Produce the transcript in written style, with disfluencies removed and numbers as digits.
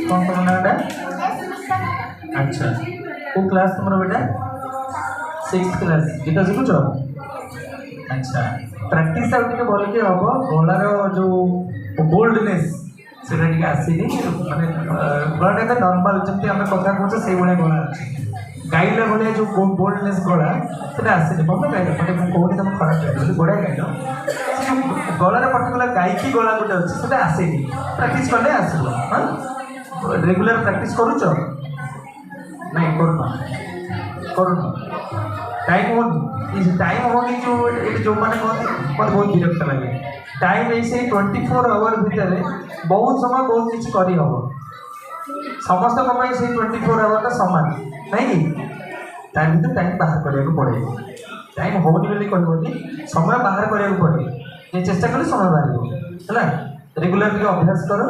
कौन तुम नाटा? अच्छा को क्लास तुम बेटा? 6th क्लास गीत शिखुच? अच्छा प्रैक्टिस आगे भल के हम गलार जो बोल्डनेस से आसनी मानने गलाटा तो नॉर्मल जमी आम कथा कहे से भाया गला अच्छे गाइला भाया जो बोल्डनेस गला से आसनी भल गाइल मैंने कहूँ तुम खराब गाइल बढ़िया गाइल गलार पर्टिकुलर गायकी गला गोटे अच्छे से आसेनी प्रैक्टिस कले आसो हाँ रेगुलर प्रैक्टिस करुच नहीं करूँ टाइम होनी टाइम होनी जो मैंने कहते मत बहुत विरक्त लगे टाइम ऐसे 24 आवर भितर बहुत समय बहुत किसी करहब समस्त से 24 आवर का सामान नहीं टाइम भर टाइम बाहर करा पड़े टाइम होनी बोली कहनी समय बाहर करा पड़े ये चेष्टा कले समय बाहर है रेगुलर अभ्यास कर